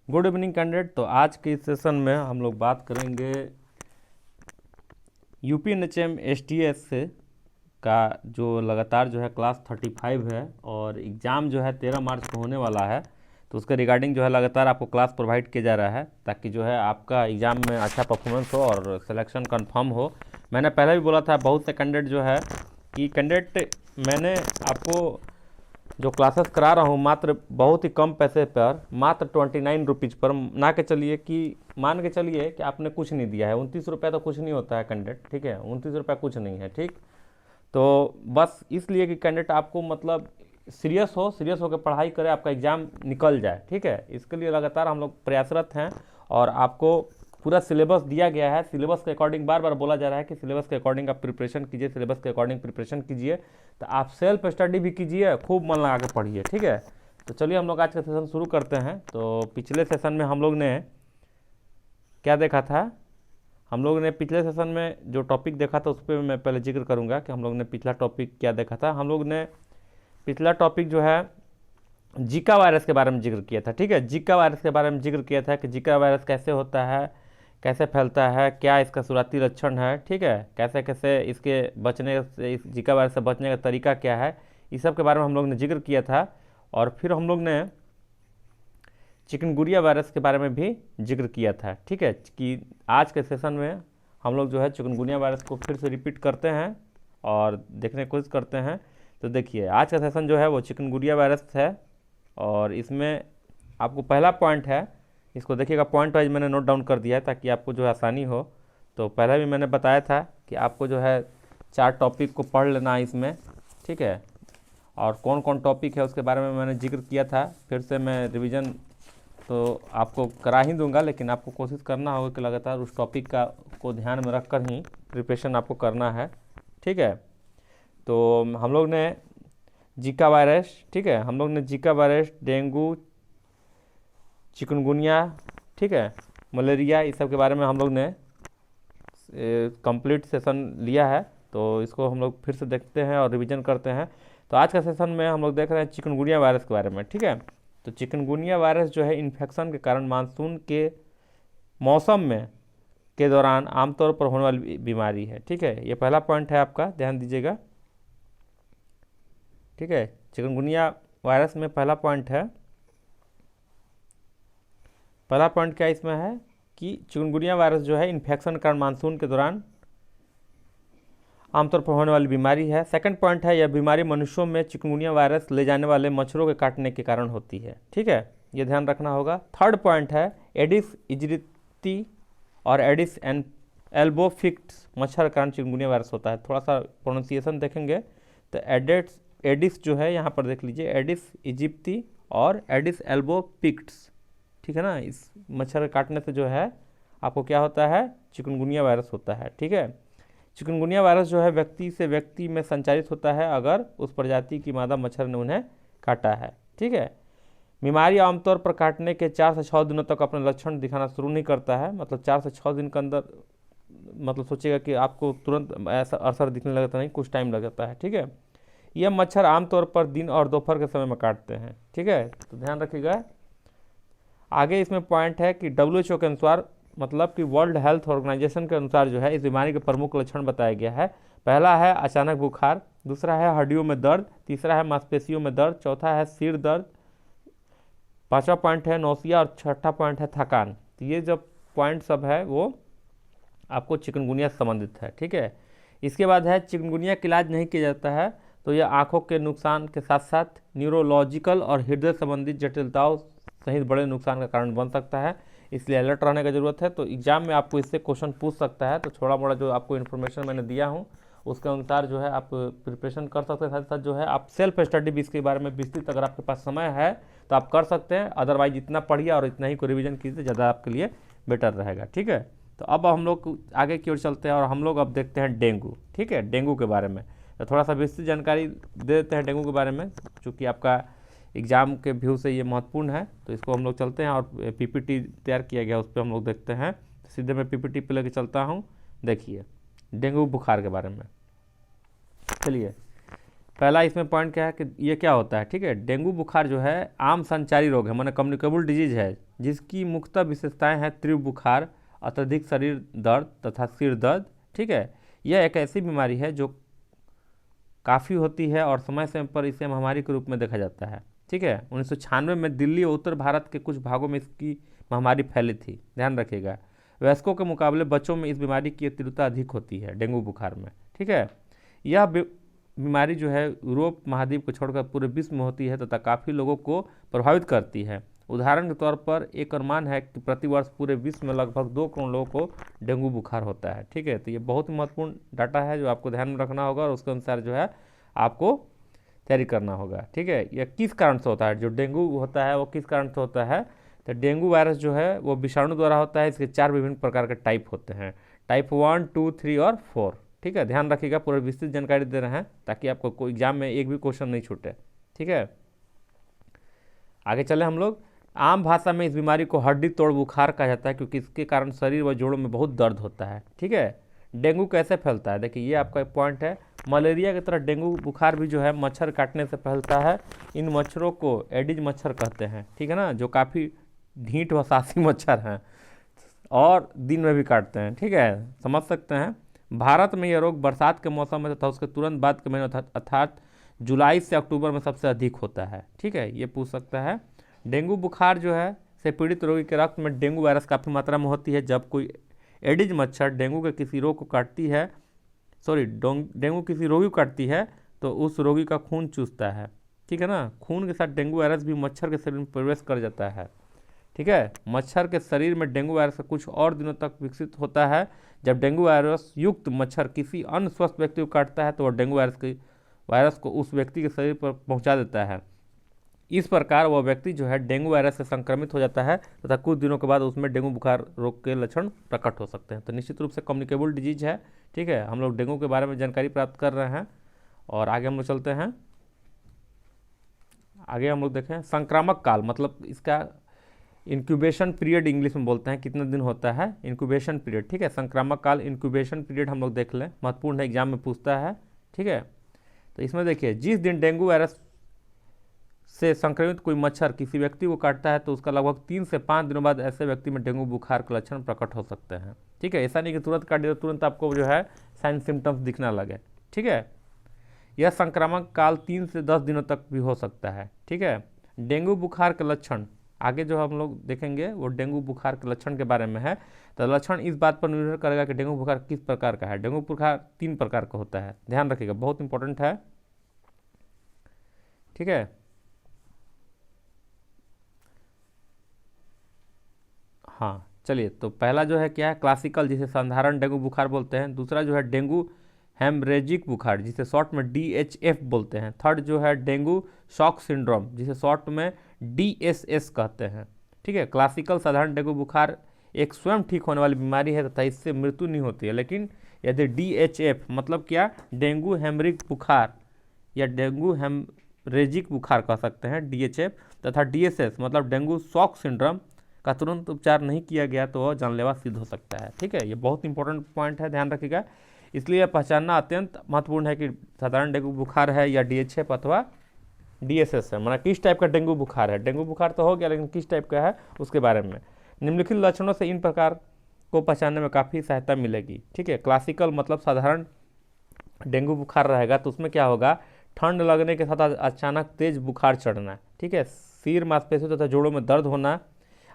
Good evening candidate. तो आज के इस सेशन में हम लोग बात करेंगे UPNHM STS से का जो लगातार जो है क्लास 35 है और एग्ज़ाम जो है 13 मार्च को होने वाला है। तो उसके रिगार्डिंग जो है लगातार आपको क्लास प्रोवाइड किया जा रहा है ताकि जो है आपका एग्ज़ाम में अच्छा परफॉर्मेंस हो और सिलेक्शन कंफर्म हो। मैंने पहले भी बोला था बहुत से कैंडिडेट जो है कि कैंडिडेट मैंने आपको जो क्लासेस करा रहा हूँ मात्र बहुत ही कम पैसे पर, मात्र 29 रुपीज़ पर, ना के चलिए कि मान के चलिए कि आपने कुछ नहीं दिया है। 29 रुपये तो कुछ नहीं होता है कैंडिडेट, ठीक है, 29 रुपये कुछ नहीं है, ठीक। तो बस इसलिए कि कैंडिडेट आपको मतलब सीरियस होकर पढ़ाई करे, आपका एग्ज़ाम निकल जाए, ठीक है। इसके लिए लगातार हम लोग प्रयासरत हैं और आपको पूरा सिलेबस दिया गया है। सिलेबस के अकॉर्डिंग बार बार बोला जा रहा है कि सिलेबस के अकॉर्डिंग आप प्रिपरेशन कीजिए, सिलेबस के अकॉर्डिंग प्रिपरेशन कीजिए। तो आप सेल्फ स्टडी भी कीजिए, खूब मन लगा के पढ़िए, ठीक है। तो चलिए हम लोग आज का सेशन शुरू करते हैं। तो पिछले सेशन में हम लोग ने क्या देखा था, हम लोग ने पिछले सेशन में जो टॉपिक देखा था उस पर मैं पहले जिक्र करूंगा कि हम लोग ने पिछला टॉपिक क्या देखा था। हम लोग ने पिछला टॉपिक जो है जीका वायरस के बारे में जिक्र किया था, ठीक है। जीका वायरस के बारे में जिक्र किया था कि जीका वायरस कैसे होता है, कैसे फैलता है, क्या इसका शुरुआती लक्षण है, ठीक है, कैसे कैसे इसके बचने से, इस जीका वायरस से बचने का तरीका क्या है, इस सब के बारे में हम लोग ने जिक्र किया था। और फिर हम लोग ने चिकनगुनिया वायरस के बारे में भी जिक्र किया था, ठीक है। कि आज के सेशन में हम लोग जो है चिकनगुनिया वायरस को फिर से रिपीट करते हैं और देखने की कोशिश करते हैं। तो देखिए आज का सेशन जो है वो चिकनगुनिया वायरस है और इसमें आपको पहला पॉइंट है, इसको देखिएगा, पॉइंट वाइज मैंने नोट डाउन कर दिया है ताकि आपको जो है आसानी हो। तो पहले भी मैंने बताया था कि आपको जो है 4 टॉपिक को पढ़ लेना है इसमें, ठीक है। और कौन कौन टॉपिक है उसके बारे में मैंने जिक्र किया था। फिर से मैं रिवीजन तो आपको करा ही दूंगा, लेकिन आपको कोशिश करना होगा कि लगातार उस टॉपिक को ध्यान में रखकर ही प्रिपरेशन आपको करना है, ठीक है। तो हम लोग ने जीका वायरस, ठीक है, हम लोग ने जीका वायरस, डेंगू, चिकनगुनिया, ठीक है, मलेरिया, इस सब के बारे में हम लोग ने कंप्लीट सेशन लिया है। तो इसको हम लोग फिर से देखते हैं और रिवीजन करते हैं। तो आज का सेशन में हम लोग देख रहे हैं चिकनगुनिया वायरस के बारे में, ठीक है। तो चिकनगुनिया वायरस जो है इन्फेक्शन के कारण मानसून के मौसम में के दौरान आमतौर पर होने वाली बीमारी है, ठीक है। ये पहला पॉइंट है आपका, ध्यान दीजिएगा, ठीक है। चिकनगुनिया वायरस में पहला पॉइंट है, पहला पॉइंट क्या इसमें है कि चिकनगुनिया वायरस जो है इन्फेक्शन के कारण मानसून के दौरान आमतौर पर होने वाली बीमारी है। सेकंड पॉइंट है, यह बीमारी मनुष्यों में चिकनगुनिया वायरस ले जाने वाले मच्छरों के काटने के कारण होती है, ठीक है, ये ध्यान रखना होगा। थर्ड पॉइंट है, एडिस इजिप्टी और एडिस एल्बोफिक्ट्स मच्छर के कारण चिकनगुनिया वायरस होता है। थोड़ा सा प्रोनाउंसिएशन देखेंगे तो एडिस जो है यहाँ पर देख लीजिए, एडिस इजिप्टी और एडिस एल्बोफिक्ट्स, ठीक है ना। इस मच्छर काटने से जो है आपको क्या होता है, चिकनगुनिया वायरस होता है, ठीक है। चिकनगुनिया वायरस जो है व्यक्ति से व्यक्ति में संचारित होता है अगर उस प्रजाति की मादा मच्छर ने उन्हें काटा है, ठीक है। बीमारी आमतौर पर काटने के 4 से 6 दिनों तक अपने लक्षण दिखाना शुरू नहीं करता है, मतलब 4 से 6 दिन के अंदर, मतलब सोचिएगा कि आपको तुरंत ऐसा असर दिखने लगता नहीं, कुछ टाइम लग जाता है, ठीक है। यह मच्छर आमतौर पर दिन और दोपहर के समय में काटते हैं, ठीक है। तो ध्यान रखिएगा। आगे इसमें पॉइंट है कि WHO के अनुसार, मतलब कि वर्ल्ड हेल्थ ऑर्गेनाइजेशन के अनुसार जो है इस बीमारी के प्रमुख लक्षण बताया गया है। पहला है अचानक बुखार, दूसरा है हड्डियों में दर्द, तीसरा है मांसपेशियों में दर्द, चौथा है सिर दर्द, पांचवा पॉइंट है नौसिया और छठा पॉइंट है थकान। तो ये जो पॉइंट सब है वो आपको चिकनगुनिया से संबंधित है, ठीक है। इसके बाद है चिकनगुनिया का इलाज नहीं किया जाता है तो यह आंखों के नुकसान के साथ साथ न्यूरोलॉजिकल और हृदय संबंधित जटिलताओं सहित बड़े नुकसान का कारण बन सकता है, इसलिए अलर्ट रहने की ज़रूरत है। तो एग्जाम में आपको इससे क्वेश्चन पूछ सकता है। तो थोड़ा मोड़ा जो आपको इन्फॉर्मेशन मैंने दिया हूँ उसके अनुसार जो है आप प्रिपरेशन कर सकते हैं। साथ साथ जो है आप सेल्फ स्टडी भी इसके बारे में विस्तृत, अगर आपके पास समय है तो आप कर सकते हैं, अदरवाइज इतना पढ़िए और इतना ही को रिविजन कीजिए, ज़्यादा आपके लिए बेटर रहेगा, ठीक है। तो अब हम लोग आगे की ओर चलते हैं और हम लोग अब देखते हैं डेंगू, ठीक है, डेंगू के बारे में। तो थोड़ा सा विस्तृत जानकारी दे देते हैं डेंगू के बारे में, चूँकि आपका एग्ज़ाम के व्यू से ये महत्वपूर्ण है। तो इसको हम लोग चलते हैं और PPT तैयार किया गया उस पर हम लोग देखते हैं। तो सीधे मैं PPT पे लेके चलता हूँ। देखिए डेंगू बुखार के बारे में, चलिए पहला इसमें पॉइंट क्या है कि ये क्या होता है, ठीक है। डेंगू बुखार जो है आम संचारी रोग है, माने कम्युनिकेबल डिजीज है, जिसकी मुख्य विशेषताएं हैं तीव्र बुखार, अत्यधिक शरीर दर्द तथा सिर दर्द, ठीक है। यह एक ऐसी बीमारी है जो काफ़ी होती है और समय समय पर इसे महामारी के रूप में देखा जाता है, ठीक है। 1996 में दिल्ली और उत्तर भारत के कुछ भागों में इसकी महामारी फैली थी, ध्यान रखिएगा। वयस्कों के मुकाबले बच्चों में इस बीमारी की तीव्रता अधिक होती है डेंगू बुखार में, ठीक है। यह बीमारी जो है यूरोप महाद्वीप को छोड़कर पूरे विश्व में होती है तथा काफ़ी लोगों को प्रभावित करती है। उदाहरण के तौर पर एक अनुमान है कि प्रतिवर्ष पूरे विश्व में लगभग 2 करोड़ लोगों को डेंगू बुखार होता है, ठीक है। तो ये बहुत ही महत्वपूर्ण डाटा है जो आपको ध्यान में रखना होगा और उसके अनुसार जो है आपको तैयारी करना होगा, ठीक है। यह किस कारण से होता है, जो डेंगू होता है वो किस कारण से होता है, तो डेंगू वायरस जो है वो विषाणु द्वारा होता है। इसके 4 विभिन्न प्रकार के टाइप होते हैं, टाइप 1, 2, 3 और 4, ठीक है। ध्यान रखिएगा, पूरी विस्तृत जानकारी दे रहे हैं ताकि आपको कोई एग्जाम में एक भी क्वेश्चन नहीं छूटे, ठीक है। आगे चले हम लोग। आम भाषा में इस बीमारी को हड्डी तोड़ बुखार कहा जाता है क्योंकि इसके कारण शरीर व जोड़ों में बहुत दर्द होता है, ठीक है। डेंगू कैसे फैलता है, देखिए ये आपका एक पॉइंट है। मलेरिया की तरह डेंगू बुखार भी जो है मच्छर काटने से फैलता है। इन मच्छरों को एडिज मच्छर कहते हैं, ठीक है ना, जो काफ़ी ढीठ व सासी मच्छर हैं और दिन में भी काटते हैं, ठीक है, समझ सकते हैं। भारत में यह रोग बरसात के मौसम में तथा उसके तुरंत बाद के महीने अर्थात जुलाई से अक्टूबर में सबसे अधिक होता है, ठीक है, ये पूछ सकता है। डेंगू बुखार जो है से पीड़ित रोगी के रक्त में डेंगू वायरस काफ़ी मात्रा में होती है। जब कोई एडिज मच्छर डेंगू के किसी रोग को काटती है, डेंगू किसी रोगी को काटती है तो उस रोगी का खून चूसता है, ठीक है ना। खून के साथ डेंगू वायरस भी मच्छर के शरीर में प्रवेश कर जाता है, ठीक है। मच्छर के शरीर में डेंगू वायरस का कुछ और दिनों तक विकसित होता है। जब डेंगू वायरस युक्त मच्छर किसी अन्य स्वस्थ व्यक्ति को काटता है तो वह डेंगू वायरस को उस व्यक्ति के शरीर पर पहुंचा देता है। इस प्रकार वह व्यक्ति जो है डेंगू वायरस से संक्रमित हो जाता है तथा कुछ दिनों के बाद उसमें डेंगू बुखार रोग के लक्षण प्रकट हो सकते हैं। तो निश्चित रूप से कम्युनिकेबल डिजीज है, ठीक है। हम लोग डेंगू के बारे में जानकारी प्राप्त कर रहे हैं और आगे हम लोग चलते हैं। आगे हम लोग देखें संक्रामक काल, मतलब इसका इंक्यूबेशन पीरियड इंग्लिश में बोलते हैं, कितने दिन होता है इंक्यूबेशन पीरियड, ठीक है। संक्रामक काल इंक्यूबेशन पीरियड हम लोग देख लें, महत्वपूर्ण है, एग्जाम में पूछता है, ठीक है। तो इसमें देखिए जिस दिन डेंगू वायरस से संक्रमित कोई मच्छर किसी व्यक्ति को काटता है तो उसका लगभग 3 से 5 दिनों बाद ऐसे व्यक्ति में डेंगू बुखार के लक्षण प्रकट हो सकते हैं, ठीक है। ऐसा नहीं कि तुरंत काट दिया तो तुरंत आपको जो है साइन सिम्टम्स दिखना लगे, ठीक है। यह संक्रामक काल 3 से 10 दिनों तक भी हो सकता है, ठीक है। डेंगू बुखार के लक्षण आगे जो हम लोग देखेंगे वो डेंगू बुखार के लक्षण के बारे में है। तो लक्षण इस बात पर निर्भर करेगा कि डेंगू बुखार किस प्रकार का है। डेंगू बुखार 3 प्रकार का होता है, ध्यान रखिएगा, बहुत इंपॉर्टेंट है, ठीक है। हाँ चलिए, तो पहला जो है क्या है क्लासिकल, जिसे साधारण डेंगू बुखार बोलते हैं। दूसरा जो है डेंगू हेमरेजिक बुखार, जिसे शॉर्ट में DHF बोलते हैं। थर्ड जो है डेंगू शॉक सिंड्रोम, जिसे शॉर्ट में DSS कहते हैं, ठीक है। क्लासिकल साधारण डेंगू बुखार एक स्वयं ठीक होने वाली बीमारी है तथा इससे मृत्यु नहीं होती है। लेकिन यदि DHF मतलब क्या, डेंगू हेमरिक बुखार या डेंगू हेमरेजिक बुखार कह सकते हैं DHF, तथा DSS मतलब डेंगू शॉक सिंड्रोम का तुरंत उपचार नहीं किया गया तो वह जानलेवा सिद्ध हो सकता है, ठीक है। ये बहुत इंपॉर्टेंट पॉइंट है, ध्यान रखिएगा। इसलिए पहचानना अत्यंत महत्वपूर्ण है कि साधारण डेंगू बुखार है या DHF अथवा DSS है, मतलब किस टाइप का डेंगू बुखार है। डेंगू बुखार तो हो गया लेकिन किस टाइप का है उसके बारे में। निम्नलिखित लक्षणों से इन प्रकार को पहचानने में काफ़ी सहायता मिलेगी, ठीक है। क्लासिकल मतलब साधारण डेंगू बुखार रहेगा तो उसमें क्या होगा, ठंड लगने के साथ अचानक तेज बुखार चढ़ना, ठीक है। सिर मांसपेशियों तथा जोड़ों में दर्द होना,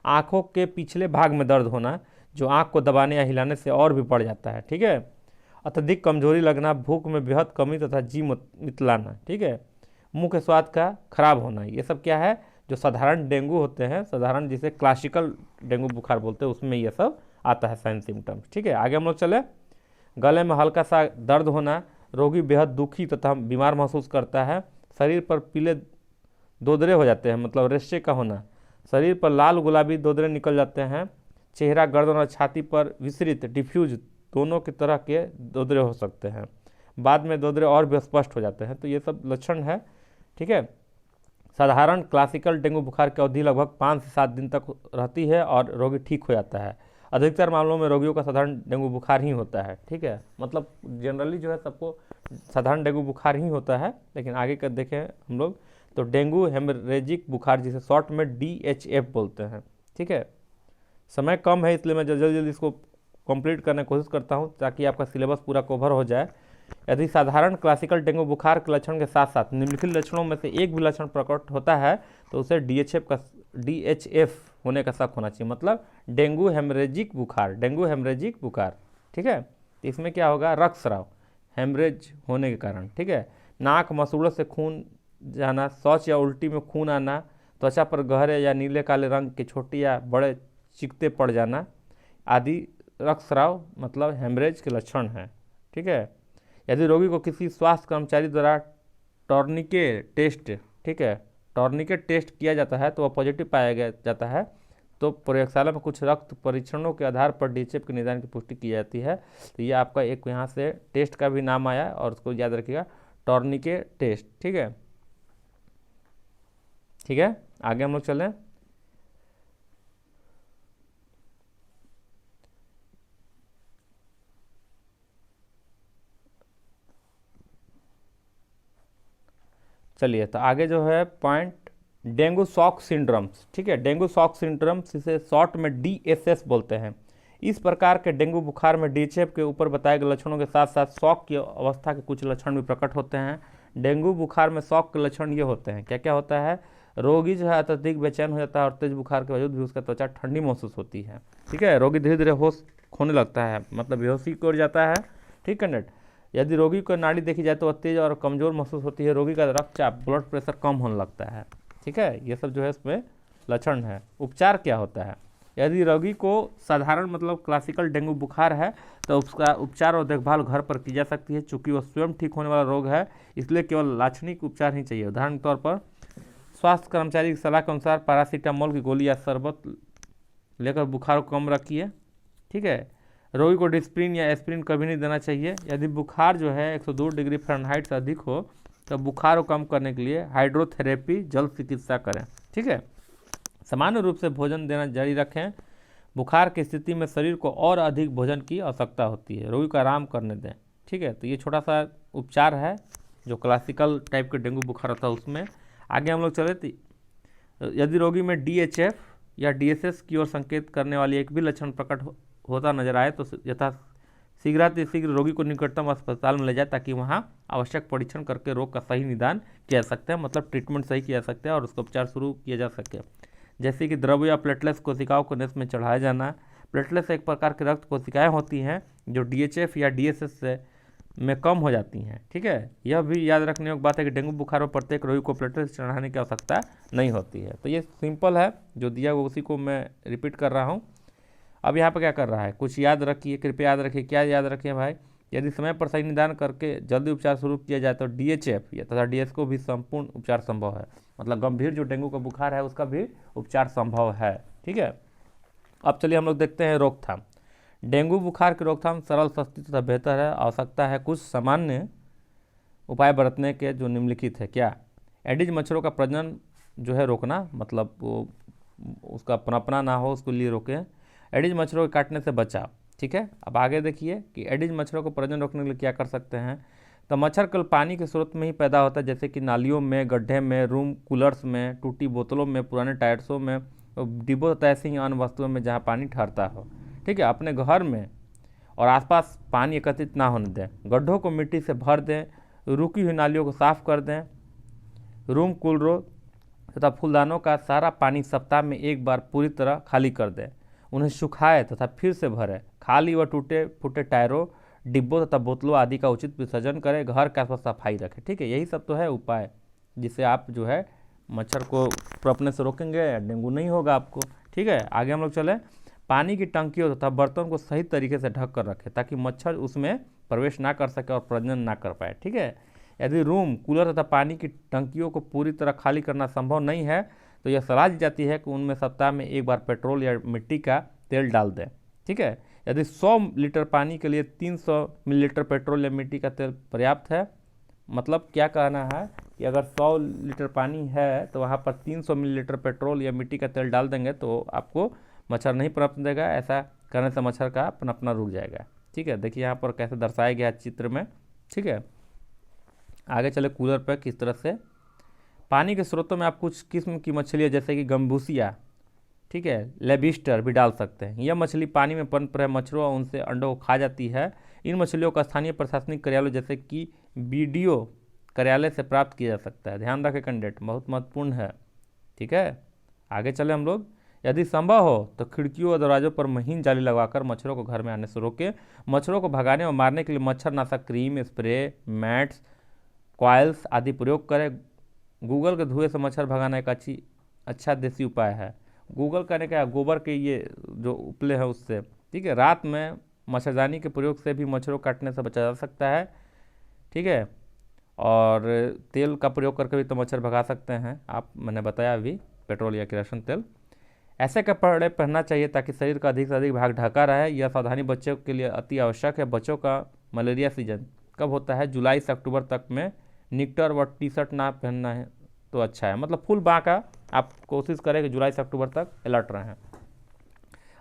आँखों के पिछले भाग में दर्द होना जो आँख को दबाने या हिलाने से और भी बढ़ जाता है, ठीक है। अत्यधिक कमजोरी लगना, भूख में बेहद कमी तथा जी मितलाना, ठीक है। मुंह के स्वाद का खराब होना, ये सब क्या है जो साधारण डेंगू होते हैं, साधारण जिसे क्लासिकल डेंगू बुखार बोलते हैं, उसमें ये सब आता है साइन सिम्टम्स, ठीक है। आगे हम लोग चले। गले में हल्का सा दर्द होना, रोगी बेहद दुखी तथा बीमार महसूस करता है। शरीर पर पीले दोदरे हो जाते हैं, मतलब रेशे का होना, शरीर पर लाल गुलाबी दोदरे निकल जाते हैं। चेहरा, गर्दन और छाती पर विसरित डिफ्यूज दोनों की तरह के दोदरे हो सकते हैं। बाद में दोदरे और भी स्पष्ट हो जाते हैं। तो ये सब लक्षण है, ठीक है। साधारण क्लासिकल डेंगू बुखार की अवधि लगभग 5 से 7 दिन तक रहती है और रोगी ठीक हो जाता है। अधिकतर मामलों में रोगियों का साधारण डेंगू बुखार ही होता है। ठीक है, मतलब जनरली जो है सबको साधारण डेंगू बुखार ही होता है, लेकिन आगे कर देखें हम लोग तो डेंगू हेमरेजिक बुखार, जिसे शॉर्ट में DHF बोलते हैं। ठीक है, समय कम है इसलिए मैं जल्दी जल्दी इसको कंप्लीट करने की कोशिश करता हूँ ताकि आपका सिलेबस पूरा कवर हो जाए। यदि साधारण क्लासिकल डेंगू बुखार के लक्षण के साथ साथ निम्नलिखित लक्षणों में से एक भी लक्षण प्रकट होता है तो उसे DHF होने का शक होना चाहिए, मतलब डेंगू हेमरेजिक बुखार। ठीक है, तो इसमें क्या होगा, रक्तस्राव हेमरेज होने के कारण। ठीक है, नाक मसूड़ों से खून जाना, शौच या उल्टी में खून आना, त्वचा पर गहरे या नीले काले रंग के छोटे या बड़े चिकते पड़ जाना आदि रक्तस्राव मतलब हेमरेज के लक्षण हैं। ठीक है, यदि रोगी को किसी स्वास्थ्य कर्मचारी द्वारा टॉर्निकेट टेस्ट किया जाता है तो वह पॉजिटिव पाया जाता है तो प्रयोगशाला में कुछ रक्त परीक्षणों के आधार पर DHF के निदान की पुष्टि की जाती है। तो ये आपका एक यहाँ से टेस्ट का भी नाम आया और उसको याद रखिएगा, टॉर्निकेट टेस्ट। ठीक है, आगे हम लोग चलें। चलिए, तो आगे जो है पॉइंट डेंगू शॉक सिंड्रोम्स। ठीक है, डेंगू शॉक सिंड्रोम्स इसे शॉर्ट में DSS बोलते हैं। इस प्रकार के डेंगू बुखार में DHF के ऊपर बताए गए लक्षणों के साथ साथ शॉक की अवस्था के कुछ लक्षण भी प्रकट होते हैं। डेंगू बुखार में शॉक के लक्षण ये होते हैं, क्या क्या होता है, रोगी जो है अत्यधिक बेचैन हो जाता है और तेज बुखार के बावजूद भी उसका त्वचा ठंडी महसूस होती है। ठीक है, रोगी धीरे धीरे होश खोने लगता है, मतलब बेहोशी की ओर जाता है। ठीक है नेट, यदि रोगी को नाड़ी देखी जाए तो वह तेज और कमजोर महसूस होती है। रोगी का रक्तचाप ब्लड प्रेशर कम होने लगता है। ठीक है, ये सब जो है इसमें लक्षण है। उपचार क्या होता है, यदि रोगी को साधारण मतलब क्लासिकल डेंगू बुखार है तो उसका उपचार और देखभाल घर पर की जा सकती है। चूँकि वह स्वयं ठीक होने वाला रोग है इसलिए केवल लाक्षणिक उपचार ही चाहिए। उदाहरण के तौर पर स्वास्थ्य कर्मचारी की सलाह के अनुसार पैरासीटामोल की गोली या शरबत लेकर बुखार को कम रखिए। ठीक है, रोगी को डिस्प्रिन या एस्प्रिन कभी नहीं देना चाहिए। यदि बुखार जो है 102 डिग्री फ़ारेनहाइट से अधिक हो तो बुखार को कम करने के लिए हाइड्रोथेरेपी जल चिकित्सा करें। ठीक है, सामान्य रूप से भोजन देना जारी रखें। बुखार की स्थिति में शरीर को और अधिक भोजन की आवश्यकता होती है, रोगी को आराम करने दें। ठीक है, तो ये छोटा सा उपचार है जो क्लासिकल टाइप के डेंगू बुखार होता है उसमें। आगे हम लोग चले, यदि रोगी में DHF या DSS की ओर संकेत करने वाली एक भी लक्षण प्रकट होता नजर आए तो शीघ्र रोगी को निकटतम अस्पताल में ले जाए ताकि वहां आवश्यक परीक्षण करके रोग का सही निदान किया जा सकता है, मतलब ट्रीटमेंट सही किया जा सकता है और उसका उपचार शुरू किया जा सके। जैसे कि द्रव्य या प्लेटलेट्स कोशिकाओं को नेस में चढ़ाया जाना। प्लेटलेट्स एक प्रकार की रक्त कोशिकाएं होती हैं जो DHF या DSS से में कम हो जाती हैं। ठीक है, यह भी याद रखने योग्य बात है कि डेंगू बुखार में प्रत्येक रोगी को प्लेटलेट्स चढ़ाने की आवश्यकता नहीं होती है। तो ये सिंपल है, जो दिया हुआ उसी को मैं रिपीट कर रहा हूँ। अब यहाँ पर क्या कर रहा है, कुछ याद रखिए, कृपया याद रखिए। क्या याद रखिए भाई, यदि समय पर सही निदान करके जल्दी उपचार शुरू किया जाए तो DHF या तथा DS को भी संपूर्ण उपचार संभव है, मतलब गंभीर जो डेंगू का बुखार है उसका भी उपचार संभव है। ठीक है, अब चलिए हम लोग देखते हैं रोकथाम। डेंगू बुखार की रोकथाम सरल, सस्ती तथा बेहतर है। आवश्यकता है कुछ सामान्य उपाय बरतने के जो निम्नलिखित है। क्या, एडिज मच्छरों का प्रजनन जो है रोकना, मतलब वो उसका पनपना ना हो उसके लिए रोकें। एडिज मच्छरों के काटने से बचाव। ठीक है, अब आगे देखिए कि एडिज मच्छरों को प्रजनन रोकने के लिए क्या कर सकते हैं। तो मच्छर केवल पानी के स्रोत में ही पैदा होता है, जैसे कि नालियों में, गड्ढे में, रूम कूलर्स में, टूटी बोतलों में, पुराने टायर्सों में, डिब्बों तथा ऐसी ही अन्य वस्तुओं में जहाँ पानी ठहरता हो। ठीक है, अपने घर में और आसपास पानी एकत्रित ना होने दें। गड्ढों को मिट्टी से भर दें, रुकी हुई नालियों को साफ कर दें। रूम कूलरों तथा फूलदानों का सारा पानी सप्ताह में एक बार पूरी तरह खाली कर दें। उन्हें सुखाए तथा फिर से भरें। खाली व टूटे फूटे टायरों, डिब्बों तथा बोतलों आदि का उचित विसर्जन करें। घर के आसपास सफाई रखें। ठीक है, यही सब तो है उपाय जिससे आप जो है मच्छर को पनपने से रोकेंगे, डेंगू नहीं होगा आपको। ठीक है, आगे हम लोग चलें। पानी की टंकियों तथा बर्तन को सही तरीके से ढक कर रखें ताकि मच्छर उसमें प्रवेश ना कर सके और प्रजनन ना कर पाए। ठीक है, यदि रूम कूलर तथा पानी की टंकियों को पूरी तरह खाली करना संभव नहीं है तो यह सलाह दी जाती है कि उनमें सप्ताह में एक बार पेट्रोल या मिट्टी का तेल डाल दें। ठीक है, यदि 100 लीटर पानी के लिए 300 मिलीलीटर पेट्रोल या मिट्टी का तेल पर्याप्त है, मतलब क्या कहना है कि अगर 100 लीटर पानी है तो वहाँ पर 300 मिलीलीटर पेट्रोल या मिट्टी का तेल डाल देंगे तो आपको मच्छर नहीं पनप देगा। ऐसा करने से मच्छर का पनपना रुक जाएगा। ठीक है, देखिए यहाँ पर कैसे दर्शाया गया है चित्र में। ठीक है, आगे चले कूलर पर किस तरह से। पानी के स्रोतों में आप कुछ किस्म की मछलियाँ जैसे कि गम्बूसिया, ठीक है, लेबिस्टर भी डाल सकते हैं। यह मछली पानी में पनप रहे मच्छरों और उनसे अंडों को खा जाती है। इन मछलियों का स्थानीय प्रशासनिक कार्यालय जैसे कि बीडीओ कार्यालय से प्राप्त किया जा सकता है। ध्यान रखें कैंडिडेट, बहुत महत्वपूर्ण है। ठीक है, आगे चले हम लोग। यदि संभव हो तो खिड़कियों और दरवाजों पर महीन जाली लगाकर मच्छरों को घर में आने से रोकें। मच्छरों को भगाने और मारने के लिए मच्छरनाशक क्रीम, स्प्रे, मैट्स, कॉइल्स आदि प्रयोग करें। गूगल के धुएं से मच्छर भगाना एक अच्छा देसी उपाय है। गूगल करने का गोबर के ये जो उपले हैं उससे। ठीक है, रात में मच्छरदानी के प्रयोग से भी मच्छरों काटने से बचा जा सकता है। ठीक है, और तेल का प्रयोग करके भी तो मच्छर भगा सकते हैं आप, मैंने बताया अभी, पेट्रोल या किरोसिन तेल। ऐसे कपड़े पहनना चाहिए ताकि शरीर का अधिक से अधिक भाग ढका रहे। यह सावधानी बच्चों के लिए अति आवश्यक है। बच्चों का मलेरिया सीजन कब होता है? जुलाई से अक्टूबर तक में। निक्टर व टी शर्ट ना पहनना है तो अच्छा है, मतलब फुल बाँ का आप कोशिश करें कि जुलाई से अक्टूबर तक अलर्ट रहें।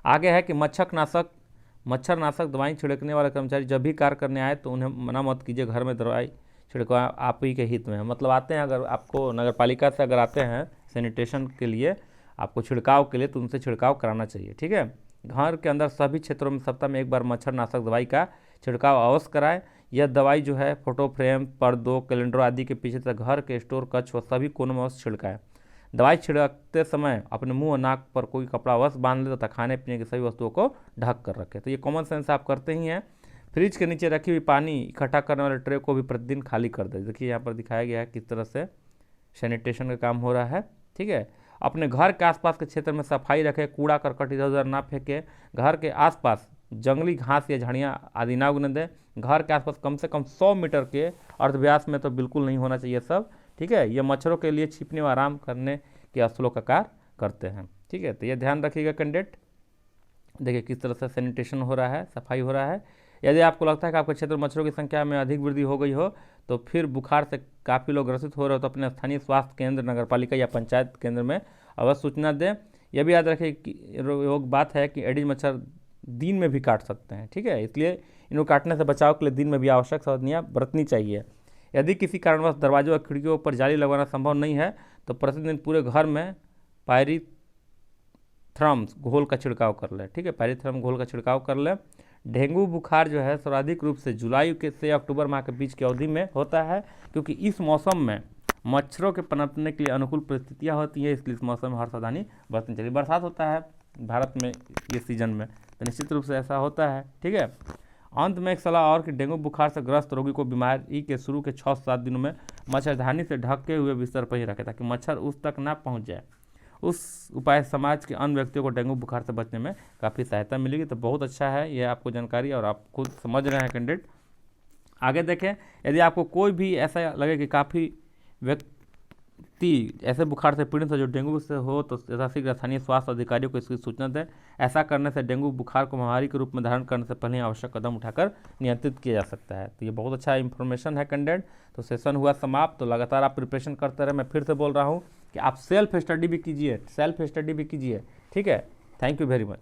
आगे है कि मच्छरनाशक दवाई छिड़कने वाले कर्मचारी जब भी कार्य करने आए तो उन्हें मना मत कीजिए। घर में दवाई छिड़कवा आप ही के हित में है। मतलब आते हैं, अगर आपको नगर पालिका से अगर आते हैं सैनिटेशन के लिए, आपको छिड़काव के लिए, तो उनसे छिड़काव कराना चाहिए। ठीक है, घर के अंदर सभी क्षेत्रों में सप्ताह में एक बार मच्छरनाशक दवाई का छिड़काव अवश्य कराएं। यह दवाई जो है फोटो फ्रेम, पर्दों, कैलेंडरों आदि के पीछे तक घर के स्टोर, कक्ष व सभी कोनों में अवश्य छिड़काएं। दवाई छिड़कते समय अपने मुंह और नाक पर कोई कपड़ा अवश्य बांध ले तथा खाने पीने की सभी वस्तुओं को ढक कर रखें। तो ये कॉमन सेंस आप करते ही हैं। फ्रिज के नीचे रखी हुई पानी इकट्ठा करने वाले ट्रे को भी प्रतिदिन खाली कर दें। देखिए यहाँ पर दिखाया गया है किस तरह से सैनिटेशन का काम हो रहा है। ठीक है, अपने घर के आसपास के क्षेत्र में सफाई रखें। कूड़ा करकट इधर उधर ना फेंकें। घर के आसपास जंगली घास या झाड़ियाँ आदि ना उगने दें। घर के आसपास कम से कम 100 मीटर के अर्धव्यास में तो बिल्कुल नहीं होना चाहिए सब। ठीक है, ये मच्छरों के लिए छिपने व आराम करने के स्थलों का कार्य करते हैं। ठीक है, तो ये ध्यान रखिएगा कैंडिडेट। देखिए किस तरह से सैनिटेशन हो रहा है, सफाई हो रहा है। यदि आपको लगता है कि आपके क्षेत्र में मच्छरों की संख्या में अधिक वृद्धि हो गई हो, तो फिर बुखार से काफ़ी लोग ग्रसित हो रहे हो, तो अपने स्थानीय स्वास्थ्य केंद्र, नगरपालिका या पंचायत केंद्र में अवश्य सूचना दें। यह भी याद रखें कि योग बात है कि एडिस मच्छर दिन में भी काट सकते हैं। ठीक है, इसलिए इनको काटने से बचाव के लिए दिन में भी आवश्यक सावधानियाँ बरतनी चाहिए। यदि किसी कारणवश दरवाजों और खिड़कियों पर जाली लगवाना संभव नहीं है तो प्रतिदिन पूरे घर में पायरीथ्रम घोल का छिड़काव कर लें। ठीक है, पायरीथ्रम घोल का छिड़काव कर लें। डेंगू बुखार जो है सर्वाधिक रूप से जुलाई के से अक्टूबर माह के बीच की अवधि में होता है, क्योंकि इस मौसम में मच्छरों के पनपने के लिए अनुकूल परिस्थितियाँ होती हैं। इसलिए इस मौसम में हर सावधानी बरतनी चाहिए। बरसात होता है भारत में ये सीजन में, तो निश्चित रूप से ऐसा होता है। ठीक है, अंत में एक सलाह और कि डेंगू बुखार से ग्रस्त रोगी को बीमारी के शुरू के 6 से 7 दिनों में मच्छरदानी से ढके हुए बिस्तर पर ही रखें ताकि मच्छर उस तक ना पहुंच जाए। उस उपाय समाज के अन्य व्यक्तियों को डेंगू बुखार से बचने में काफ़ी सहायता मिलेगी। तो बहुत अच्छा है ये आपको जानकारी, और आप खुद समझ रहे हैं कैंडिडेट। आगे देखें, यदि आपको कोई भी ऐसा लगे कि काफ़ी व्यक्ति ऐसे बुखार से पीड़ित हो जो डेंगू से हो, तो यथाशीघ्र स्थानीय स्वास्थ्य अधिकारियों को इसकी सूचना दें। ऐसा करने से डेंगू बुखार को महामारी के रूप में धारण करने से पहले आवश्यक कदम उठाकर नियंत्रित किया जा सकता है। तो ये बहुत अच्छा इन्फॉर्मेशन है कैंडिडेट। तो सेशन हुआ समाप्त। तो लगातार आप प्रिपरेशन करते रहे। मैं फिर से बोल रहा हूँ कि आप सेल्फ स्टडी भी कीजिए, ठीक है। Thank you very much.